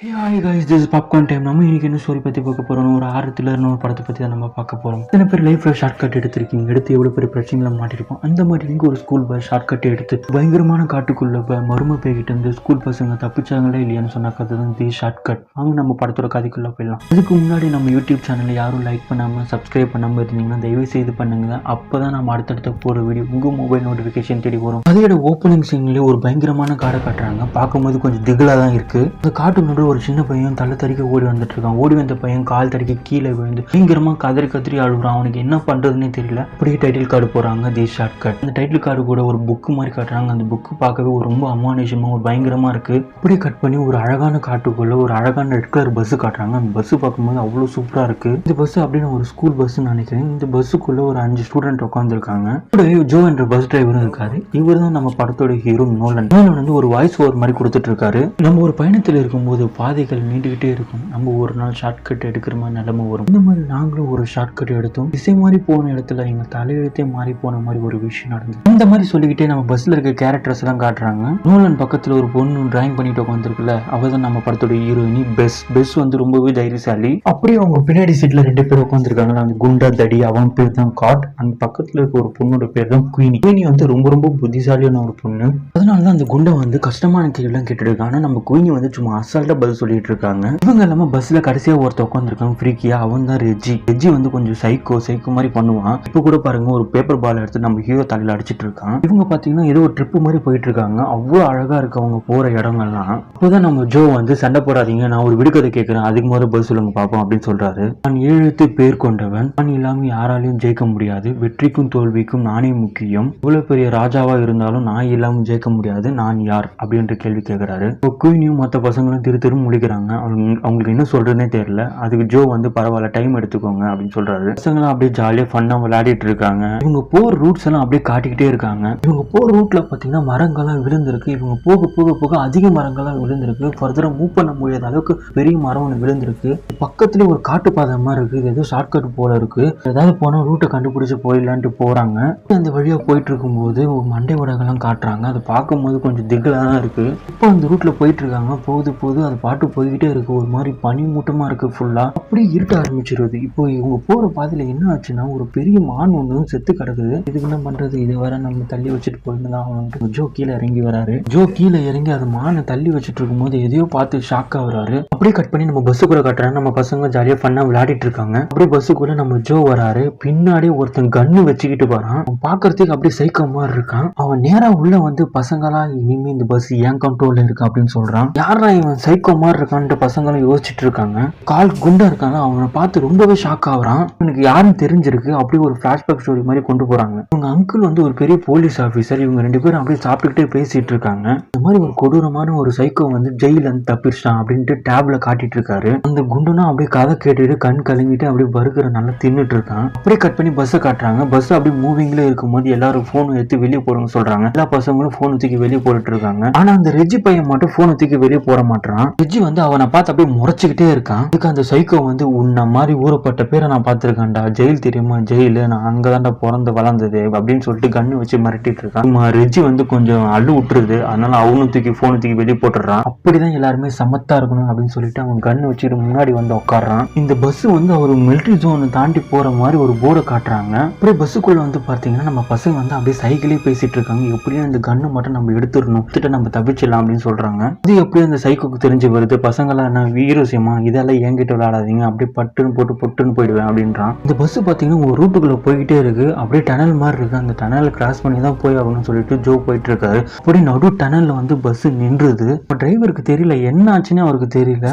Hey hi guys, this is Popcorn Time. நம்ம இன்னைக்கு என்ன ஸ்டோரி பற்றி பார்க்க போகிறோம். ஒரு ஆறு த்ரில்லர்னு ஒரு படத்தை பற்றி தான் நம்ம பார்க்க போகிறோம். சில பேர் லைஃப்பில் ஷார்ட் கட் எடுத்திருக்கீங்க, எடுத்து எவ்வளோ பெரிய பிரச்சனைகளை மாட்டிருப்போம். அந்த மாதிரி நீங்கள் ஒரு ஸ்கூல் பஸ் ஷார்ட் கட் எடுத்து பயங்கரமான காட்டுக்குள்ளே மரும பேய்கிட்ட இருந்து ஸ்கூல் பசங்க தப்பிச்சாங்களே இல்லையான்னு சொன்ன கதை தான் தி ஷார்ட் கட். அவங்க நம்ம படத்தோட கதைக்குள்ளே போயிடலாம். அதுக்கு முன்னாடி நம்ம யூடியூப் சேனலில் யாரும் லைக் பண்ணாமல் சப்ஸ்கிரைப் பண்ணாமல் இருந்தீங்கன்னா தயவு செய்து பண்ணுங்க. அப்போ தான் நம்ம அடுத்தடுத்த போகிற வீடியோ உங்கள் மொபைல் நோட்டிஃபிகேஷன் தேடி வரும். அதோட ஓப்பனிங் சீன்லேயே ஒரு பயங்கரமான காடை காட்டுறாங்க. பார்க்கும்போது கொஞ்சம் திகிலாக தான் இருக்குது. அந்த காட்டு ஒரு சின்ன பையன் தலை தறிக்க ஓடி வந்துட்டு இருக்கான். ஓடி வந்த பையன் கால் தறிக்க கீழே விழுந்து பயங்கரமா கதறி அழுகுறான். அவனுக்கு என்ன பண்றதுன்னே தெரியல. அப்படியே டைட்டில் கார்டு போறாங்க, தி ஷார்ட் கட். அந்த டைட்டில் கார்டு கூட ஒரு புக்கு மாதிரி காட்டுறாங்க. அந்த புக்கு பார்க்கவே ரொம்ப அமானுஷமா ஒரு பயங்கரமா இருக்கு. அப்படியே கட் பண்ணி ஒரு அழகான காட்டுக்குள்ள ஒரு அழகான ரெட் கலர் பஸ் காட்டுறாங்க. அந்த பஸ் பார்க்கும்போது அவ்வளவு சூப்பரா இருக்கு. இந்த பஸ் அப்படின்னு ஒரு ஸ்கூல் பஸ் நினைக்கிறேன். இந்த பஸ்ஸுக்குள்ள ஒரு 5 ஸ்டூடெண்ட் உட்காந்துருக்காங்க. ஜோ என்ற பஸ் டிரைவரும் இருக்காரு. இவர் தான் நம்ம படத்தோட ஹீரோ நோலன். நோலன் வந்து ஒரு வாய்ஸ் ஓவர் மாதிரி கொடுத்துட்டு இருக்காரு. நம்ம ஒரு பயணத்தில் இருக்கும்போது பாதைகள் நீண்டுகிட்டே இருக்கும். நம்ம ஒரு நாள் ஷார்ட் கட் எடுக்கிற மாதிரி நிலைமை வரும். இந்த மாதிரி நாங்களும் ஒரு ஷார்ட் கட் எடுத்தோம். திசை மாதிரி போன இடத்துல எங்க தலையெழுத்தே மாறி போன மாதிரி ஒரு விஷயம் நடந்தது. இந்த மாதிரி சொல்லிக்கிட்டே நம்ம பஸ்ல இருக்க கேரக்டர்ஸ் எல்லாம் காட்டுறாங்க. நோலன் பக்கத்துல ஒரு பொண்ணு டிராயிங் பண்ணிட்டு உட்காந்துருக்குல்ல, அவதான் நம்ம படத்தோட ஹீரோயினி பெஸ். பெஸ் வந்து ரொம்பவே தைரியசாலி. அப்படியே அவங்க பின்னாடி சீட்ல 2 பேர் உட்காந்துருக்காங்க. அந்த குண்டா தடி, அவன் பேர் தான் காட். அந்த பக்கத்துல இருக்க ஒரு பொண்ணோட பேர் தான் குயினி. குயினி வந்து ரொம்ப புத்திசாலியான ஒரு பொண்ணு. அதனாலதான் அந்த குண்டை வந்து கஷ்டமான கேள்வி எல்லாம் கேட்டுட்டு இருக்காங்க. ஆனா நம்ம குயினி வந்து சும்மா அசால்ட்டா பதில் சொல்லிட்டு இருக்காங்க. இவங்க இல்லாம பஸ்ல கடைசியா ஒருத்த உட்காந்துருக்காங்க ஃப்ரீக்கியா. அவன் தான் ரெஜி. ரெஜி வந்து கொஞ்சம் சைக்கோ மாதிரி பண்ணுவான். இப்ப கூட பாருங்க ஒரு பேப்பர் பால் எடுத்து நம்ம ஹீரோ தலையில அடிச்சிட்டு இருக்கான். இவங்க பாத்தீங்கன்னா ஏதோ ஒரு ட்ரிப் மாதிரி போயிட்டு இருக்காங்க. அவ்வளவு அழகா இருக்கு அவங்க போற இடங்கள்லாம். அப்போதான் நம்ம ஜோ வந்து சண்டை போடாதீங்க, நான் ஒரு விடுகதை கேட்கிறேன், அதுக்கு முதல்ல பதில் சொல்லுங்க பாப்போம் அப்படின்னு சொல்றாரு. நான் 7 எழுத்து பேர் கொண்டவன். நான் இல்லாம யாராலையும் ஜெயிக்க முடியாது. வெற்றிக்கும் தோல்விக்கும் நானே முக்கியம். இவ்வளவு பெரிய ராஜாவா இருந்தாலும் நான் இல்லாம ஜெயிக்க முடியாது. நான் யார் அப்படின்ற கேள்வி கேட்கிறாரு. குயினியும் மற்ற பசங்களும் திரு முடிக்கிறாங்க. அவங்களுக்கு என்ன சொல்றதுனே தெரியல. அதுக்கு ஜோ வந்து பரவாயில்ல, டைம் எடுத்துக்கோங்க அப்படின்னு சொல்றாரு. பசங்களாம் அப்படியே ஜாலியா ஃபன்னா விளையாடிட்டு இருக்காங்க. இவங்க போற ரூட்ஸ் எல்லாம் அப்படியே காட்டிக்கிட்டே இருக்காங்க. இவங்க போற ரூட்ல பாத்தீங்கன்னா மரங்கள்லாம் விழுந்திருக்கு. இவங்க போக அதிக மரங்கள்லாம் விழுந்திருக்கு. ஃபர்தரா மூவ் பண்ண முடியாத அளவுக்கு பெரிய மரம் ஒன்று விழுந்திருக்கு. பக்கத்துல ஒரு காட்டு பாதை மாதிரி இருக்கு. இது ஏதோ ஷார்ட் கட் போல இருக்கு. ஏதாவது போனா ரூட்டை கண்டுபிடிச்சு போயிடலான்ட்டு போறாங்க. அந்த வழியா போயிட்டு இருக்கும்போது ஒரு மண்டை உடகெல்லாம் காட்டுறாங்க. அதை பார்க்கும்போது கொஞ்சம் திகிலா தான் இருக்கு. இப்போ அந்த ரூட்ல போயிட்டு இருக்காங்க. போகுது அது பாட்டு போய்கிட்டே இருக்கு. ஒரு மாதிரி பனி மூட்டமா இருக்கு. ஃபுல்லா அப்படியே இருட்ட ஆரம்பிச்சிருது. இப்போ இவங்க போற பாதையில என்ன ஆச்சுன்னா ஒரு பெரிய மான் ஒண்ணு செத்து கிடக்குது. இதுக்கு என்ன பண்றது, இது வர நம்ம தள்ளி வச்சுட்டு போயிருந்தா ஜோ கீழே இறங்கி வராரு. ஜோ கீழே இறங்கி அது மானை தள்ளி வச்சுட்டு இருக்கும் போது எதையோ பார்த்து ஷாக் ஆகுறாரு. அப்படியே கட் பண்ணி நம்ம பஸ்ஸுக்குள்ள கட்டுறாங்க. நம்ம பசங்க ஜாலியா ஃபன்னா விளையாடிட்டு இருக்காங்க. அப்படியே பஸ்ஸுக்குள்ள நம்ம ஜோ வராரு. பின்னாடி ஒருத்தன் கன்னு வச்சுக்கிட்டு வரான். அவன் பாக்குறதுக்கு அப்படியே சைக்கோ மாதிரி இருக்கான். அவன் நேரா உள்ள வந்து பசங்களா இனிமே இந்த பஸ் ஏன் கண்ட்ரோல்ல இருக்கு அப்படின்னு சொல்றான். யாரா இவன் சைக்கோ மாதிரி இருக்கான்ட்டு பசங்களும் யோசிச்சுட்டு இருக்காங்க. கால் குண்டா இருக்காங்க. அவனை பார்த்து ரொம்பவே ஷாக் ஆகுறான். எனக்கு யாருன்னு தெரிஞ்சிருக்கு. அப்படி ஒரு பிளாஷ்பேக் ஸ்டோரி மாதிரி கொண்டு போறாங்க. உங்க அங்கிள் வந்து ஒரு பெரிய போலீஸ் ஆபீசர். இவங்க 2 பேரும் அப்படியே சாப்பிட்டுக்கிட்டே பேசிட்டு இருக்காங்க. இந்த மாதிரி ஒரு கொடூரமான ஒரு சைக்கோ வந்து ஜெயில இருந்து தப்பிச்சிட்டான் அப்படின்ட்டு டேப்ல காட்டிட்டு இருக்காரு. அந்த குண்டுனா அப்படியே கதை கேட்டுட்டு கண் கலங்கிட்டு அப்படியே பர்கரை நல்லா தின்னுட்டு இருக்கான். அப்படியே கட் பண்ணி பஸ்ஸை காட்டுறாங்க. பஸ் அப்படியே மூவிங்ல இருக்கும்போது எல்லாரும் போன் எடுத்து வெளியே போடுங்க சொல்றாங்க. எல்லா பசங்களும் போன் தூக்கி வெளியே போட்டுட்டு இருக்காங்க. ஆனா அந்த ரெஜி பையன் மட்டும் போன் தூக்கி வெளியே போட மாட்டான். ரெஜி வந்து அவனை பார்த்து அப்படியே முறைச்சுக்கிட்டே இருக்கான். அதுக்கு அந்த சைக்கோ வந்து உன்ன மாதிரி ஊறப்பட்ட பேரை நான் பார்த்திருக்கேன்டா. ஜெயில் தெரியுமா, ஜெயிலு, நான் அங்கதான்டா பிறந்து வளர்ந்தது அப்படின்னு சொல்லிட்டு கண்ணு வச்சு மிரட்டிட்டு இருக்கான். ரெஜி வந்து கொஞ்சம் அள்ளு விட்டுருது. அதனால அவனும் தூக்கி போனை தூக்கி வெளியே போட்டுறான். அப்படிதான் எல்லாருமே சமத்தா இருக்கணும் அப்படின்னு சொல்லிட்டு அவன் கண்ணு வச்சுட்டு முன்னாடி வந்து உட்காடுறான். இந்த பஸ் வந்து ஒரு மிலிட்டரி ஜோனை தாண்டி போற மாதிரி ஒரு போர்டை காட்டுறாங்க. அப்படியே பஸ்ஸுக்குள்ள வந்து பாத்தீங்கன்னா நம்ம பசங்க வந்து அப்படியே சைக்கிளே பேசிட்டு இருக்காங்க. எப்படியும் இந்த கண்ணு மட்டும் நம்ம எடுத்துடணும், நம்ம தப்பிச்சிடலாம் அப்படின்னு சொல்றாங்க. இது எப்படியும் அந்த சைக்கோக்கு தெரிஞ்சு வருது. பசங்களாம் என்ன வீரசியமா, இதெல்லாம் என்கிட்ட விளையாடாதீங்க, அப்படியே பட்டுன்னு போட்டு பொட்டுன்னு போயிடுவேன் அப்படின்றான். இந்த பஸ் பாத்தீங்கன்னா ஒரு ரூட்டுக்குள்ள போய்கிட்டே இருக்கு. அப்படியே டனல் மாதிரி இருக்கு. அந்த டனல் கிராஸ் பண்ணி தான் போய் ஆகணும்னு சொல்லிட்டு ஜோ போயிட்டு இருக்காரு. அப்படி நடு டனல்ல வந்து பஸ் நின்றுது. டிரைவருக்கு தெரியல என்ன ஆச்சுன்னு அவருக்கு தெரியல.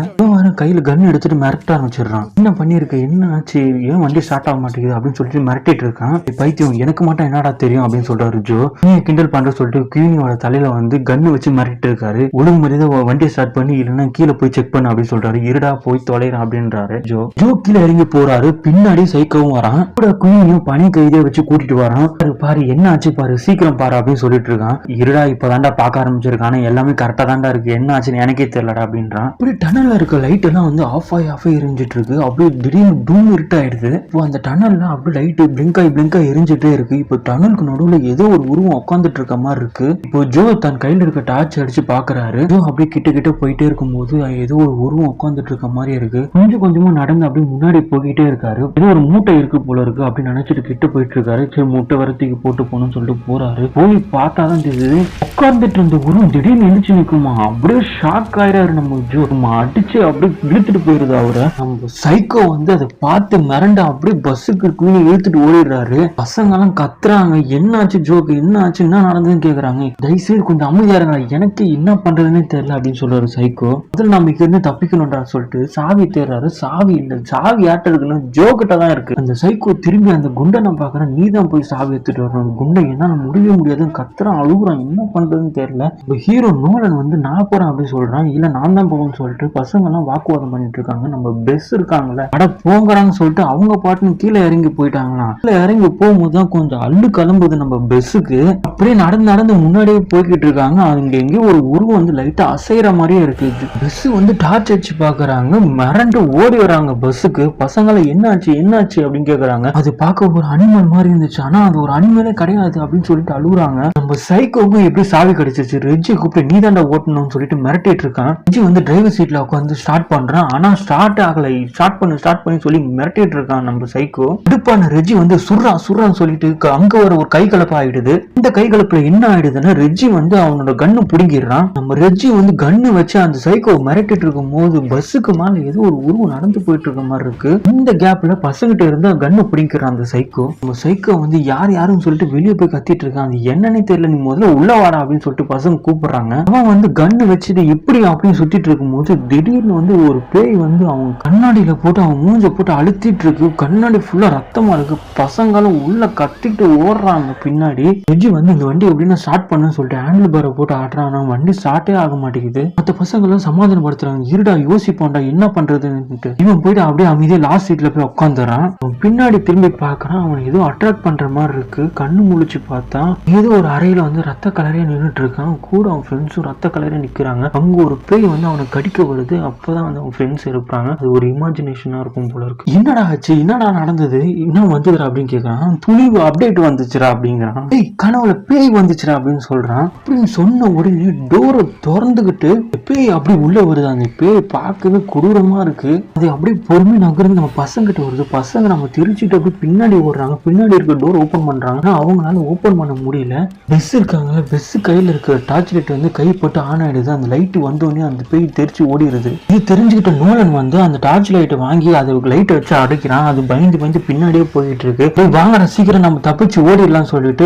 கையில கன் எடுத்துட்டு மிரட்ட ஆரம்பிச்சிடுறான். என்ன பண்ணிருக்கு, என்ன ஆச்சு, ஏன் வண்டி ஸ்டார்ட் ஆக மாட்டேங்குது அப்படின்னு சொல்லிட்டு மிரட்டிட்டு இருக்கான். பைத்தியம், எனக்கு மட்டும் என்னடா தெரியும் அப்படின்னு சொல்றாரு ஜோ. நீ கிண்டல் பண்ற சொல்லிட்டு குயினியோட தலையில வந்து கன்னு வச்சு மிரட்டிட்டு இருக்காரு. ஒழுங்கு மரியாதை வண்டியை ஸ்டார்ட் பண்ணி இல்லைன்னா கீழே போய் செக் பண்ண அப்படின்னு சொல்றாரு. இருடா போய் தொலைறான் அப்படின்றாரு ஜோ. ஜோ கீழே இறங்கி போறாரு. பின்னாடி சைக்கோவும் வரான். கூட குயினியும் பனி கைதியை வச்சு கூட்டிட்டு வரான். பாரு என்ன ஆச்சு பாரு, சீக்கிரம் பாரு அப்படின்னு சொல்லிட்டு இருக்கான். இருடா இப்பதான்டா பார்க்க ஆரம்பிச்சிருக்கான், எல்லாமே கரெக்டா தான்டா இருக்கு, என்ன ஆச்சுன்னு எனக்கே தெரியலடா அப்படின்றான். இப்படி டனல்ல இருக்க லைட் லைட் எல்லாம் வந்து ஆஃப் ஆகி எரிஞ்சிட்டு இருக்கு. அப்படியே திடீர்னு டூம் இருட்டாயிடுது. இப்போ அந்த டனல்ல அப்படியே லைட் பிளிங்க் ஆகி எரிஞ்சிட்டே இருக்கு. இப்போ டனலுக்கு நடுவுல ஏதோ ஒரு உருவம் உட்காந்துட்டு இருக்க மாதிரி இருக்கு. இப்போ ஜோ தன் கையில இருக்க டார்ச் அடிச்சு பாக்குறாரு. ஜோ அப்படியே கிட்ட போயிட்டே இருக்கும்போது ஏதோ ஒரு உருவம் உட்காந்துட்டு இருக்க மாதிரி இருக்கு. கொஞ்சமா நடந்து அப்படியே முன்னாடி போய்கிட்டே இருக்காரு. ஏதோ ஒரு மூட்டை இருக்கு போல இருக்கு அப்படின்னு நினைச்சிட்டு கிட்ட போயிட்டு இருக்காரு. சரி மூட்டை வரத்துக்கு போட்டு போகணும்னு சொல்லிட்டு போறாரு. போய் பார்த்தாதான் தெரியுது உட்கார்ந்துட்டு இருந்த உருவம் திடீர்னு எழுச்சி நிக்குமா. அப்படியே ஷாக் ஆயிராரு நம்ம ஜோ. அடிச்சு அப்படியே இழுத்துட்டு போயிருது அவரை. நம்ம சைக்கோ வந்து அதை பார்த்து மிரண்டு அப்படியே பஸ்ஸுக்கு இழுத்துட்டு ஓடிடுறாரு. பசங்க எல்லாம் கத்துறாங்க, என்னாச்சு ஜோக்கு, என்ன ஆச்சு, என்ன நடந்ததுன்னு கேக்குறாங்க. தயவுசெய்து கொஞ்சம் அமைதியா இருங்க, எனக்கு என்ன பண்றதுன்னே தெரியல அப்படின்னு சொல்றாரு சைக்கோ. முதல்ல நம்ம இங்க இருந்து தப்பிக்கணும்டா சொல்லிட்டு சாவி தேடுறாரு. சாவி இல்ல, சாவி யார்ட்ட இருக்குன்னு ஜோ கிட்ட தான் இருக்கு. அந்த சைக்கோ திரும்பி அந்த குண்டை நான் பாக்குறேன், நீ தான் போய் சாவி எடுத்துட்டு வரணும். குண்டை என்னால முடியவே முடியாதுன்னு கத்துறான், அழுகுறான், என்ன பண்றதுன்னு தெரியல. ஹீரோ நோலன் வந்து நான் போறேன் அப்படின்னு சொல்றான். இல்ல நான் தான் போகணும்னு சொல்லிட்டு பசங்க எல்லாம் வாக்குவாதம் பண்ணிட்டு இருக்காங்க. நம்ம பெஸ் இருக்காங்கல்ல, அட போங்கறான்னு சொல்லிட்டு அவங்க பாட்டுன்னு கீழே இறங்கி போயிட்டாங்களா. கீழே இறங்கி போகும்போது தான் கொஞ்சம் அள்ளு கிளம்புது நம்ம பெஸ்ஸுக்கு. அப்படியே நடந்து முன்னாடியே போய்கிட்டு இருக்காங்க. அங்க எங்கேயோ ஒரு உருவம் வந்து லைட்டா அசைற மாதிரியே இருக்கு. பெஸ் வந்து டார்ச் அடிச்சு பாக்குறாங்க, மிரண்டு ஓடி வராங்க பஸ்ஸுக்கு. பசங்களை என்னாச்சு அப்படின்னு கேக்குறாங்க. அது பார்க்க ஒரு அனிமல் மாதிரி இருந்துச்சு, ஆனா அது ஒரு அனிமலே கிடையாது அப்படின்னு சொல்லிட்டு அழுகுறாங்க. நம்ம சைக்கோவும் எப்படி சாவி கிடைச்சிச்சு, ரெஜ்ஜி கூப்பிட்டு நீ தாண்டா ஓட்டணும்னு சொல்லிட்டு மிரட்டிட்டு இருக்கான். ரெஜ்ஜி வந்து டிரைவர் சீட்ல உட்காந்து ஸ்டார்ட் பண்றான், ஆனா ஸ்டார்ட் ஆகல. ஸ்டார்ட் பண்ணி சொல்லி மிரட்டிட்டு இருக்கான் நம்ம சைக்கோ. இடுப்பான ரெஜ்ஜி வந்து சுர்றான்னு சொல்லிட்டு அங்க ஒரு கை கலப்பு ஆயிடுது. இந்த கை கலப்புல என்ன ஆயிடுதுன்னா ரெஜ்ஜி வந்து அவனோட கண்ணு புடுங்கிடுறான். நம்ம ரெஜ்ஜி வந்து கண்ணு வச்சு அந்த சைக்கோ மிரட்டிட்டு இருக்கும் போது பஸ்ஸுக்கு மேல ஏதோ ஒரு உருவம் நடந்து போயிட்டு இருக்க மாதிரி இருக்கு. இந்த கேப்ல பசங்கிட்ட இருந்து கண்ணு பிடிக்கிறான் அந்த சைக்கோ. நம்ம சைக்கோ வந்து யாருன்னு சொல்லிட்டு வெளியே போய் கத்திட்டு இருக்கான். அது என்னன்னே தெரியல, நீ முதல்ல உள்ள வாடா அப்படின்னு சொல்லிட்டு பசங்க கூப்பிடுறாங்க. அவன் வந்து கண்ணு வச்சுட்டு எப்படி அப்படின்னு சுத்திட்டு இருக்கும் போது திடீர்னு வந்து ஒரு பேய் வந்து அவன் கண்ணாடியில போட்டு அவன் மூஞ்ச போட்டு அழுத்திட்டு இருக்கு. கண்ணாடி ஃபுல்லா ரத்தமா இருக்கு. பசங்களும் உள்ள கத்திட்டு ஓடுறாங்க பின்னாடி. ரெஜ்ஜி வந்து இந்த வண்டி எப்படின்னா ஸ்டார்ட் பண்ணு சொல்லிட்டு ஹேண்டில் பாரை போட்டு ஆட்டுறான். வண்டி ஸ்டார்ட்டே ஆக மாட்டேங்குது. மற்ற பசங்க எல்லாம் சமாதானப்படுத்துறாங்க, இருடா யோசிப்போம்டா என்ன பண்றதுன்னு. இவன் போயிட்டு அப்படியே அமைதியா லாஸ்ட் சீட்ல போய் உட்காந்துறான். பின்னாடி திரும்பி பாக்குறான், அவன் ஏதோ அட்ராக்ட் பண்ற மாதிரி இருக்கு. கண்ணு முழிச்சு பார்த்தா ஏதோ ஒரு அறையில வந்து ரத்த கலரையா நின்றுட்டு இருக்கான். கூட அவன் ஃப்ரெண்ட்ஸும் ரத்த கலரையா நிக்கிறாங்க. அங்க ஒரு பேய் வந்து அவனை கடிக்க வருது. அப்பதான் வந்து அவன் ஃப்ரெண்ட்ஸ் இருப்பாங்க. அது ஒரு இமேஜினேஷனா இருக்கும் போல இருக்கு. என்னடா ஆச்சு, என்னடா நடந்தது, என்ன வந்துடுறா அப்படின்னு கேட்கறான். துணிவு அப்டேட் வந்துச்சுரா அப்படிங்கிறான். ஏய் கனவுல பேய் வந்துச்சுரா அப்படின்னு சொல்றான். அப்படின்னு சொன்ன உடனே டோரை திறந்துகிட்டு பேய் அப்படி உள்ள வருது. அந்த பேய் பார்க்கவே கொடூரமா இருக்கு. அது அப்படியே பொறுமை நகர்ந்து நம்ம பசங்கிட்ட வருது. பசங்க நம்ம தெரிச்சுட்டு அப்படியே பின்னாடி ஓடுறாங்க. பின்னாடி இருக்க டோர் ஓபன் பண்றாங்க, ஆனா அவங்களால ஓபன் பண்ண முடியல. பெஸ் இருக்காங்கல்ல, பெஸ் கையில இருக்க டார்ச் லைட் வந்து கை போட்டு ஆன் ஆயிடுது. அந்த லைட் வந்தோடனே அந்த பேய் தெரிச்சு ஓடிடுது. இது தெரிஞ்சுக்கிட்ட நோலன் வந்து அந்த டார்ச் லைட்டை வாங்கி அது லைட் வச்சு அடைக்கிறான். அது பயந்து பின்னாடியே போயிட்டு இருக்கு. வாங்க சீக்கிரம் நம்ம தப்பிச்சு ஓடிடலாம் சொல்லிட்டு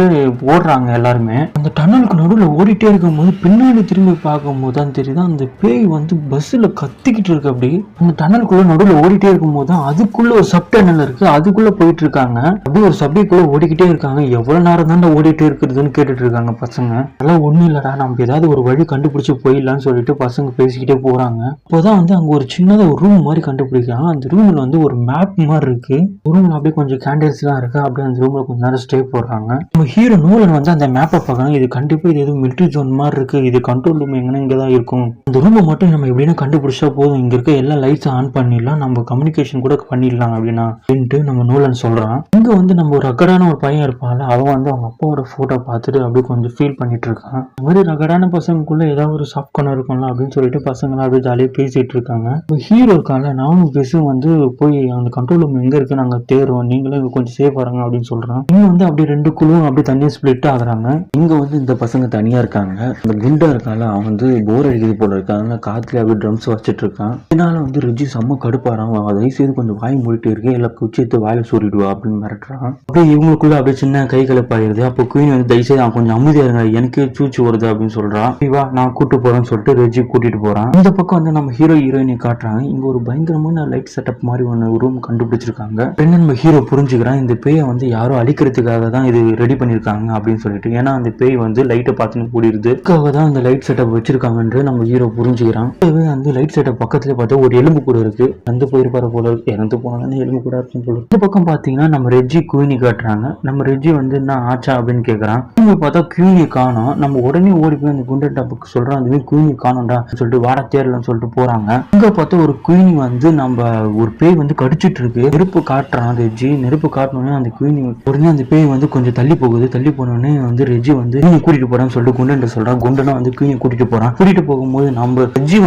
ஓடுறாங்க எல்லாருமே. அந்த டனலுக்கு நடுவில் ஓடிட்டே இருக்கும் போது பின்னாடி திரும்பி பார்க்கும் போது தான் தெரியுது அந்த பேய் வந்து பஸ்ல கத்திக்கிட்டு இருக்கு. அப்படி அந்த டனலுக்குள்ள நடுவில் ஓடிட்டே இருக்கும் போது தான் அதுக்குள்ள ஒரு சப் டனல் இருக்கு, அதுக்குள்ள போயிட்டு இருக்காங்க. அப்படி ஒரு சப்டிக்குள்ள ஓடிக்கிட்டே இருக்காங்க. எவ்வளவு நேரம் தான் ஓடிட்டே இருக்குதுன்னு கேட்டுட்டு இருக்காங்க பசங்க. அதெல்லாம் ஒண்ணும் இல்லடா, நம்ம ஏதாவது ஒரு வழி கண்டுபிடிச்சு போயிடலாம்னு சொல்லிட்டு பசங்க பேசிக்கிட்டே போறாங்க. இப்போதான் வந்து அங்க ஒரு சின்னதா ஒரு ரூம் மாதிரி கண்டுபிடிக்கிறாங்க. அந்த ரூம்ல வந்து ஒரு மேப் மாதிரி இருக்கு. ரூம்ல அப்படியே கொஞ்சம் கேண்டில்ஸ் எல்லாம் இருக்கு. அப்படியே அந்த ரூம்ல கொஞ்ச நேரம் ஸ்டே போடுறாங்க. நம்ம ஹீரோ நோலன் வந்து அந்த மேப்பை பார்க்கறாங்க. இது கண்டிப்பா இது எதுவும் மிலிட்டரி ஜோன் மாதிரி இருக்கு. இது கண்ட்ரோல் ரூம் எங்கன்னா இங்கதான் இருக்கும். இந்த ரூமை மட்டும் நம்ம எப்படின்னா கண்டுபிடிச்சா போதும், இங்க இருக்க எல்லா லைட்ஸ் ஆன் பண்ணிடலாம், நம்ம கம்யூனிகேஷன் கூட பண்ணிடலாம் அப்படின்ட்டு நம்ம நோலன் சொல்றான். இங்க வந்து நம்ம ஒரு ரகடான ஒரு பையன் இருப்பான்ல, அவன் வந்து அவங்க அப்பாவோட போட்டோ பார்த்துட்டு அப்படியே கொஞ்சம் ஃபீல் பண்ணிட்டு இருக்கான். இந்த மாதிரி ரகடான பசங்களுக்குள்ள ஏதாவது ஒரு சாஃப்ட் கார்னர் இருக்கும்ல அப்படின்னு சொல்லிட்டு பசங்க அப்படியே ஜாலியாக பேசிட்டு இருக்காங்க. ஹீரோ இருக்காங்க, நானும் பேசும் வந்து போய் அந்த கண்ட்ரோல் ரூம் எங்க இருக்கு நாங்க தேடுறோம், நீங்களும் கொஞ்சம் சேஃப் வராங்க அப்படின்னு சொல்றான். இங்க வந்து அப்படியே ரெண்டு குழுவும் அப்படியே தனியா ஸ்பிளிட் ஆகுறாங்க. இங்க வந்து இந்த பசங்க தனியா இருக்காங்க. இந்த குண்டா இருக்கால அவன் வந்து போர் அடிக்குது போல இருக்காங்க, காத்துல அப்படியே ட்ரம்ஸ் வச்சிட்டு இருக்கான். இதனால வந்து ரெஜ்ஜி செம்ம கடுப்பாரான். தயவு செய்து கொஞ்சம் வாய் மூடிட்டு இருக்கு, எல்லா குச்சியத்தை வாயில சூறிடுவா அப்படின்னு மிரட்டுறான். அப்படியே இவங்களுக்குள்ள அப்படியே சின்ன கை கலப்பாயிருது. அப்போ குயின் வந்து தயவு செய்து கொஞ்சம் அமைதியா இருங்க, எனக்கு சூச்சு வருது அப்படின்னு சொல்றான். வா நான் கூட்டு போறேன்னு சொல்லிட்டு ரெஜ்ஜி கூட்டிட்டு போறான். இந்த பக்கம் வந்து நம்ம ஹீரோ ஹீரோயினை காட்டுறாங்க. இங்க ஒரு பயங்கரமான லைட் செட்டப் மாதிரி ஒன்னு ரூம் கண்டுபிடிச்சிருக்காங்க. நம்ம ஹீரோ புரிஞ்சுக்கிறான், இந்த பேயை வந்து யாரோ அழிக்கிறதுக்காக தான் இது ரெடி பண்ணிருக்காங்க அப்படின்னு சொல்லிட்டு. ஏன்னா அந்த பேய் வந்து லைட்டை பார்த்துன்னு கூடிடுது, அதுக்காக தான் அந்த லைட் செட்டப் வச்சிருக்காங்கன்ற நம்ம ஹீரோ புரிஞ்சுக்கிறான். அந்த லைட் செட்டப் பக்கத்துல பார்த்தா ஒரு எலும்பு கூட இருக்கு. இறந்து போயிருப்பாரு போல இருக்கு, இறந்து போனாலும் எலும்பு கூட இருக்கும் போல. இந்த பக்கம் பாத்தீங்கன்னா நம்ம ரெஜ்ஜி குயினி காட்டுறாங்க. நம்ம ரெஜ்ஜி வந்து என்ன ஆச்சா அப்படின்னு கேட்கறான். பார்த்தா குயினி காணோம். நம்ம உடனே ஓடி போய் அந்த குண்டர் டாப்புக்கு சொல்றான், அந்த குயினி காணோம்டா சொல்லிட்டு வாட தேரலன்னு சொல்லிட்டு போறாங்க. அங்க பார்த்தா ஒரு குயினி வந்து நம்ம ஒரு பேய் வந்து கடிச்சிட்டு இருக்கு. நெருப்பு காட்டுறான் ரெஜி. நெருப்பு காட்டணும்னே அந்த குயினி உடனே அந்த பேய் வந்து கொஞ்சம் தள்ளி போகுது. தள்ளி போனோடனே வந்து ரெஜி வந்து குயினி கூட்டிட்டு போறான்னு சொல்லிட்டு குண்டன் சொல்றான். குண்டனா வந்து குயினி கூட்டிட்டு போறான். கூட்டிட்டு போகும்போது நம்ம ரெஜி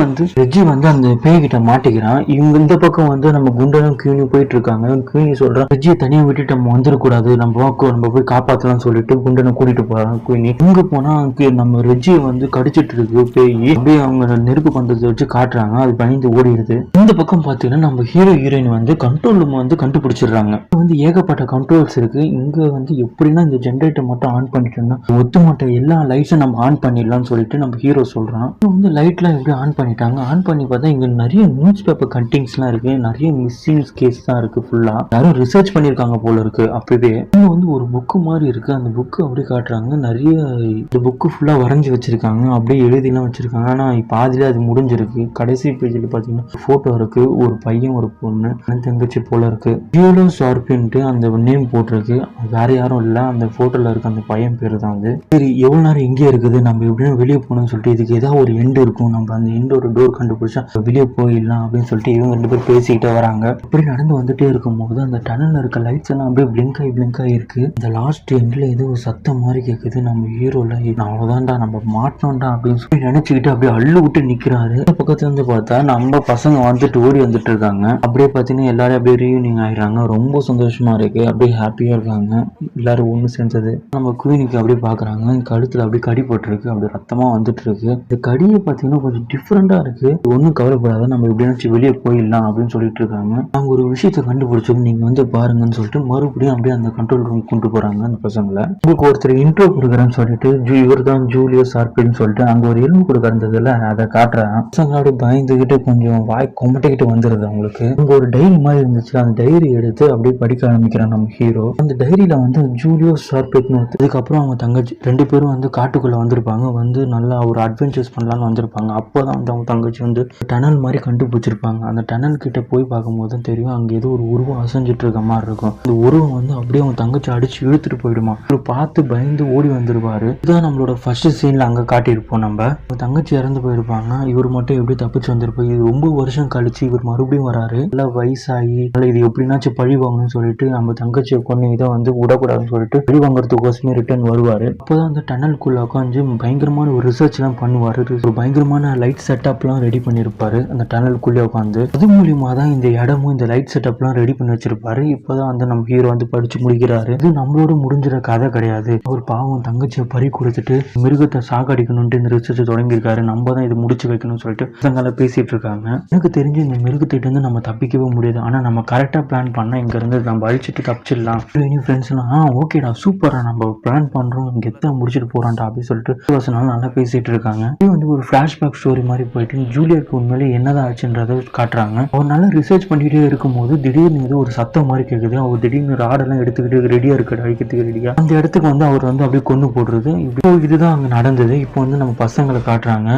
வந்து அந்த பேய் கிட்ட மாட்டிக்கிறான். இவங்க இந்த பக்கம் வந்து நம்ம குண்டனும் குயினி போயிட்டு இருக்காங்க. குயினி சொல்றான் ரெஜியை தனியா விட்டுட்டு நம்ம வந்துடக்கூடாது, நம்ம போய் காப்பாத்தலாம் சொல்லிட்டு குண்டனை கூட்டிட்டு போறான் குயினி. இங்க போனா நம்ம ரெஜியை வந்து கடிச்சிட்டு இருக்கு பேய். அப்படியே அவங்க நெருப்பு பந்தத்தை வச்சு காட்டுறாங்க. அது பயந்து ஓடிடுது. இந்த பக்கம் பாத்தீங்கன்னா நம்ம ஹீரோ ஹீரோயின் வந்து கண்ட்ரோல் ரூம் வந்து கண்டுபிடிச்சிடுறாங்க. வந்து ஏகப்பட்ட கண்ட்ரோல்ஸ் இருக்கு. இங்க வந்து எப்படின்னா இந்த ஜென்ரேட்டர் மட்டும் ஆன் பண்ணிட்டோம்னா ஒத்துமொத்த எல்லா லைட்ஸும் நம்ம ஆன் பண்ணிடலாம்னு சொல்லிட்டு நம்ம ஹீரோ சொல்றான். வந்து லைட்லாம் எப்படி ஆன் பண்ணிட்டாங்க. ஆன் பண்ணி பார்த்தா இங்க நிறைய நியூஸ் பேப்பர் கட்டிங்ஸ்லாம் இருக்கு. நிறைய மிஸ்ஸிங் கேஸ் தான் இருக்கு. ஃபுல்லா யாரும் ரிசர்ச் பண்ணிருக்காங்க போல இருக்கு. அப்பவே இங்க வந்து ஒரு புக்கு மாதிரி இருக்கு. அந்த புக்கு அப்படியே காட்டுறாங்க. நிறைய இந்த புக்கு ஃபுல்லா வரைஞ்சி வச்சிருக்காங்க. அப்படியே எழுதிலாம் வச்சிருக்காங்க. ஆனா பாதியில அது முடிஞ்சிருக்கு. கடைசி பேஜ்ல பாத்தீங்கன்னா போட்டோ இருக்கு. ஒரு பையன் ஒரு பொண்ணு தங்கச்சி போல இருக்கு. ஜியோலோ ஷார்பின்ட்டு அந்த நேம் போட்டிருக்கு. வேற யாரும் இல்ல, அந்த போட்டோல இருக்க அந்த பையன் பேரு தான் அது. சரி எவ்வளவு நேரம் இங்கே இருக்குது, நம்ம எப்படியும் வெளியே போகணும்னு சொல்லிட்டு இதுக்கு ஏதாவது ஒரு எண்டு இருக்கும், நம்ம அந்த எண்டோட டோர் கண்டுபிடிச்சா வெளியே போயிடலாம் அப்படின்னு சொல்லிட்டு இவங்க 2 பேர் பேசிக்கிட்டே வராங்க. இப்படி நடந்து வந்துட்டே இருக்கும் போது அந்த டனல்ல இருக்க லைட்ஸ் எல்லாம் அப்படியே பிளிங்க் ஆகி இருக்கு. இந்த லாஸ்ட் எண்ட்ல ஏதோ ஒரு சத்தம் மாதிரி கேக்குது. நம்ம ஹீரோல அவ்வளவுதான்டா நம்ம மாட்டோம்டா அப்படின்னு சொல்லி நினைச்சுக்கிட்டு அப்படியே அள்ளு விட்டு நிக்கிறாரு. பக்கத்துல இருந்து பார்த்தா நம்ம பசங்க வந்துட்டு ஓடி வந்துட்டு இருக்காங்க. அப்படியே பாத்தீங்கன்னா எல்லாரும் அப்படியே ரீயூனிங் ஆயிடுறாங்க. ரொம்ப சந்தோஷமா இருக்கு. அப்படியே ஹாப்பியா இருக்காங்க எல்லாரும் ஒண்ணு சேர்ந்தது. நம்ம குயினிக்கு அப்படியே பாக்குறாங்க. கழுத்துல அப்படியே கடி போட்டிருக்கு. அப்படியே ரத்தமா வந்துட்டு இருக்கு. இந்த கடியை பாத்தீங்கன்னா கொஞ்சம் டிஃப்ரெண்டா இருக்கு. ஒன்னும் கவலைப்படாத, நம்ம எப்படியாச்சும் வெளியே போயிடலாம் அப்படின்னு சொல்லிட்டு இருக்காங்க. அவங்க ஒரு விஷயத்த கண்டுபிடிச்சோம், நீங்க வந்து பாருங்கன்னு சொல்லிட்டு மறுபடியும் அப்படியே அந்த கண்ட்ரோல் ரூம் கொண்டு போறாங்க அந்த பசங்களை. உங்களுக்கு ஒருத்தர் இன்ட்ரோ கொடுக்குறேன்னு சொல்லிட்டு இவர் தான் ஜூலியோ ஷார்பின்னு சொல்லிட்டு அங்க ஒரு எலும்பு கூட இருந்ததுல அதை காட்டுறாங்க. பசங்க அப்படியே பயந்துகிட்டு கொஞ்சம் வாய் கொமட்டிக்கிட்டு வந்துருது. அவங்களுக்கு அங்க ஒரு டைரி மாதிரி இருந்துச்சு. அந்த டைரி எடுத்து அப்படியே படிக்க ஆரம்பிக்கிறான் நம்ம ஹீரோ. அந்த டைரியில வந்து ஜூலியோ ஷார்பின்னு அதுக்கப்புறம் அவங்க தங்கச்சி 2 பேரும் வந்து காட்டுக்குள்ள வந்திருப்பாங்க. வந்து நல்லா ஒரு அட்வென்ச்சர்ஸ் பண்ணலாம்னு வந்திருப்பாங்க. அப்போதான் வந்து அவங்க தங்கச்சி வந்து டனல் மாதிரி கண்டுபிடிச்சிருப்பாங்க. அந்த டனல் கிட்ட போய் பார்க்கும்போது தான் தெரியும் அங்க ஏதோ ஒரு உருவம் அசைஞ்சிட்டு இருக்க மாதிரி இருக்கும். அந்த உருவம் வந்து அப்படியே அவங்க தங்கச்சி அடிச்சு இழுத்துட்டு போயிடுமா. இவர் பார்த்து பயந்து ஓடி வந்துருவாரு. இதுதான் நம்மளோட ஃபர்ஸ்ட் சீன்ல அங்க காட்டியிருப்போம். நம்ம தங்கச்சி இறந்து போயிருப்பாங்க. இவர் மட்டும் எப்படி தப்பிச்சு வந்திருப்போம். இது ரொம்ப வருஷம் கழிச்சு இவர் மறுபடியும் வராரு. நல்லா வயசாகி இது எப்படின்னாச்சும் பழி வாங்கணும்னு சொல்லிட்டு நம்ம தங்கச்சியை கொண்டு இதை வந்து விடக்கூடாதுன்னு சொல்லிட்டு பழி வாங்குறதுக்கோசமே ரிட்டர்ன் வருவாரு. அப்போதான் அந்த டனலுக்குள்ள உட்காந்து பயங்கரமான ஒரு ரிசர்ச் எல்லாம் பண்ணுவாரு. ஒரு பயங்கரமான லைட் செட்டப் எல்லாம் ரெடி பண்ணிருப்பாரு அந்த டனலுக்குள்ளே உட்காந்து. அது மூலியமா தான் இந்த இடமும் இந்த லைட் செட்டப் எல்லாம் ரெடி பண்ணி வச்சிருப்பாரு. இப்பதான் வந்து நம்ம ஹீரோ வந்து படிச்சு முடிக்கிறாரு. இது நம்மளோட முடிஞ்சிட கதை கிடையாது. அவர் பாவம் தங்கச்சியை பறி கொடுத்துட்டு மிருகத்தை சாகடிக்கணும்ட்டு இந்த ரிசர்ச் தொடங்கியிருக்காரு. நம்ம தான் இது முடிச்சு வைக்கணும்னு சொல்லிட்டு பசங்களை பேசிட்டு இருக்காங்க. எனக்கு தெரிஞ்சு இந்த மிருகத்திட்ட இருந்து நம்ம தப்பிக்கவே முடியாது. ஆனா நம்ம கரெக்டா பிளான் பண்ணா இங்க இருந்து நம்ம அழிச்சிட்டு தப்பிச்சிடலாம். ஃப்ரெண்ட்ஸ் எல்லாம் ஓகேடா சூப்பரா நம்ம பிளான் பண்றோம், இங்க எத்தனை முடிச்சுட்டு போறான்டா அப்படின்னு சொல்லிட்டு நல்லா பேசிட்டு இருக்காங்க. இது வந்து ஒரு பிளாஷ்பேக் ஸ்டோரி மாதிரி போயிட்டு ஜூலியருக்கு உண்மையிலே என்னதான் ஆச்சுன்றதை காட்டுறாங்க. அவர் நல்லா ரிசர்ச் பண்ணிட்டே இருக்கும் போது திடீர்னு ஏதோ ஒரு சத்தம் மாதிரி கேக்குது. அவர் திடீர்னு ராடெல்லாம் எடுத்துக்கிட்டு ரெடியா இருக்காரு அழிக்கிறதுக்கு ரெடியா. அந்த இடத்துக்கு வந்து அவர் வந்து அப்படியே கொண்டு போடுறது. இப்போ இதுதான் அங்க நடந்தது. இப்போ வந்து நம்ம பசங்களை காட்டுறாங்க.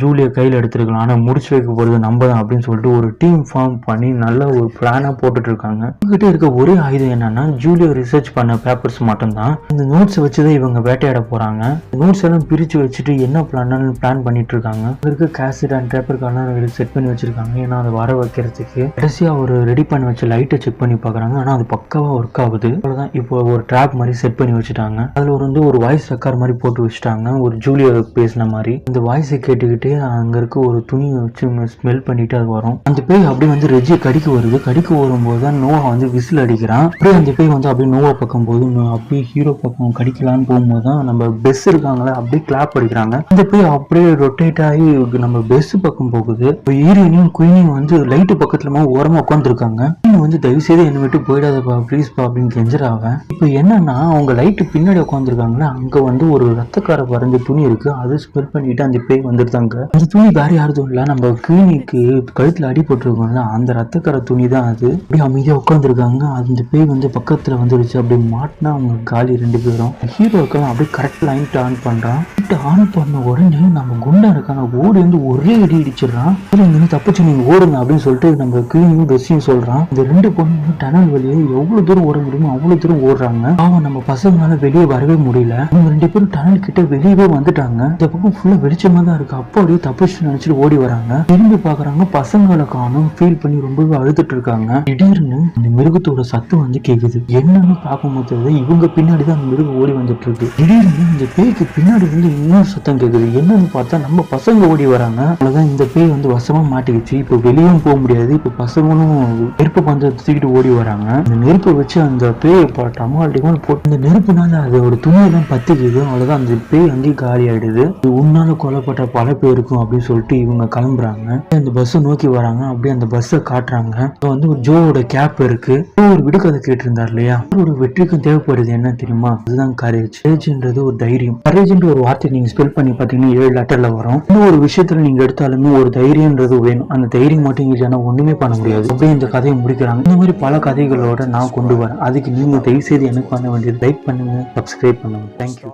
ஜூலிய கையில எடுத்துருக்கலாம், ஆனா முடிச்சு வைக்க போறது நம்ம தான் அப்படின்னு சொல்லிட்டு ஒரு டீம் ஃபார்ம் பண்ணி நல்ல ஒரு பிளானா போட்டுட்டு இருக்காங்க. இவங்கிட்ட இருக்க ஒரே ஆயுதம் என்னன்னா ஜூலியோ ரிசர்ச் பண்ண பேப்பர்ஸ் மட்டும் தான். இந்த நோட்ஸ் வச்சுதான் இவங்க வேட்டையாட போறாங்க. நோட்ஸ் எல்லாம் பிரிச்சு வச்சுட்டு என்ன பிளான் பண்ணிட்டு இருக்காங்க. இவருக்கு cassette and paper corner set பண்ணி வச்சிருக்காங்க. ஏன்னா அதை வர வைக்கிறதுக்கு கடைசியா ஒரு ரெடி பண்ணி வச்ச லைட்டை செக் பண்ணி பாக்குறாங்க. ஆனா அது பக்காவா ஒர்க் ஆகுது. அவ்வளவுதான். இப்போ ஒரு ட்ராப் மாதிரி செட் பண்ணி வச்சுட்டாங்க. அதுல ஒரு வாய்ஸ் ரெக்கார்ட் மாதிரி போட்டு வச்சுட்டாங்க. ஒரு ஜூலியோ பேசின மாதிரி இந்த வாய்ஸை கேட்டுக்கிட்டே அங்க இருக்க ஒரு துணி வச்சு ஸ்மெல் பண்ணிட்டு அது வரும். அந்த பேய் அப்படியே வந்து ரெஜி கடிக்க வருது. கடிக்க வரும்போது தான் நோவா வந்து விசில் அடிக்கிறான். அப்படியே அந்த பேய் வந்து அப்படியே நோவா பக்கம் போது அப்படியே ஹீரோ பக்கம் கடிக்கலான்னு போகும்போது தான் நம்ம பெஸ் இருக்காங்களே அப்படியே கிளாப் அடிக்கிறாங்க. அந்த பேய் அப்படியே ரொட்டேட் ஆகி நம்ம பெஸ் பக்கம் போகுது. ஹீரோயினும் குயினியும் வந்து லைட்டு பக்கத்துல ஓரமா உட்காந்துருக்காங்க. வந்து தயவு செய்து என்ன விட்டு போயிடாதப்பா ப்ளீஸ் பா அப்படின்னு கெஞ்சிராவன். இப்போ என்னன்னா அவங்க லைட்டு பின்னாடி உட்காந்துருக்காங்களா, அங்க வந்து ஒரு ரத்தக்கார வரைஞ்ச துணி இருக்கு. அது ஸ்மெல் பண்ணிட்டு அந்த பேய் வந்துருந்தாங்க. அந்த துணி வேற யாரும் இல்ல, நம்ம குயினிக்கு கழுத்துல அடி போட்டிருக்கோம்ல அந்த ரத்தக்கார துணி தான் அது. அப்படியே அமைதியா உட்காந்துருக்காங்க. அந்த பேய் வந்து பக்கத்துல வந்துருச்சு. அப்படி மாட்டினா அவங்க காலி 2 பேரும். ஹீரோக்கெல்லாம் அப்படியே கரெக்ட் லைட் ஆன் பண்றான். ஆன் பண்ண உடனே நம்ம குண்டா இருக்காங்க ஓடி வந்து ஒரே அடி இடிச்சிடறான். இங்க தப்பிச்சு நீங்க ஓடுங்க அப்படின்னு சொல்லிட்டு நம்ம குயினியும் பெஸ்ஸையும் சொல்றான். இந்த 2 பொண்ணுங்க டனல் வெளியே எவ்வளவு தூரம் ஓட முடியுமோ அவ்வளவு தூரம் ஓடுறாங்க. அவன் நம்ம பசங்களால வெளியே வரவே முடியல. அவங்க 2 பேரும் டனல் கிட்ட வெளியவே வந்துட்டாங்க. இந்த பக்கம் ஃபுல்லா வெளிச்சமா தான் இருக்கு. அப்போ அப்படியே தப்பிச்சு நினைச்சிட்டு ஓடி வராங்க. திரும்பி பாக்குறாங்க, பசங்களை காணும். ஃபீல் பண்ணி ரொம்பவே அழுதுட்டு இருக்காங்க. திடீர்னு அந்த மிருகத்தோட சத்தம் வந்து கேக்குது. என்னன்னு பார்க்கும்போது இவங்க பின்னாடிதான் அந்த மிருகம் ஓடி வந்துட்டு இருக்கு. திடீர்னு இந்த பேய்க்கு பின்னாடி வந்து இன்னொரு சத்தம் கேக்குது. என்னன்னு பார்த்தா நம்ம பசங்க ஓடி வராங்க. அவ்வளவுதான், இந்த பேய் வந்து வசமா மாட்டிக்கிச்சு. இப்போ வெளியும் போக முடியாது. இப்போ பசங்களும் நெருப்பு பந்தத்தை தூக்கிட்டு ஓடி வராங்க. அந்த நெருப்பை வச்சு அந்த பேயை போட்டாமோ அடிக்கும் போட்டு இந்த நெருப்புனால அதோட துணியெல்லாம் பத்திக்குது. அவ்வளவுதான், அந்த பேய் அங்கேயும் காலி ஆயிடுது. உன்னால கொல்லப்பட்ட பல பேருக்கும் அப்படின்னு சொல்லிட்டு இவங்க கிளம்புறாங்க. அந்த பஸ்ஸை நோக்கி வராங்க. அப்படியே அந்த பஸ்ஸை காட்டுறாங்க. வந்து ஒரு ஜோவோட கேப் இருக்கு. ஒரு விடுகதை கேட்டு இருந்தார் இல்லையா, அவரோட வெற்றிக்கும் தேவைப்படுது என்ன தெரியுமா, அதுதான் கரேஜ். கரேஜ்ன்றது ஒரு தைரியம். கரேஜ்ன்ற ஒரு வார்த்தை நீங்க ஸ்பெல் பண்ணி பாத்தீங்கன்னா 7 லெட்டர்ல வரும். இன்னும் ஒரு விஷயத்துல நீங்க எடுத்தாலுமே ஒரு தைரியம்ன்றது வேணும். அந்த தைரியம் மட்டும் இல்லைன்னா ஒண்ணுமே பண்ண முடியாது. அப்படியே இந்த கதையை முடிக்கிறாங்க. இந்த மாதிரி பல கதைகளோட நான் கொண்டு வரேன். அதுக்கு நீங்க தயவு செய்து எனக்கு பண்ண வேண்டியது லைக் பண்ணுங்க, சப்ஸ்கிரைப் பண்ணுங்க. தேங்க்யூ.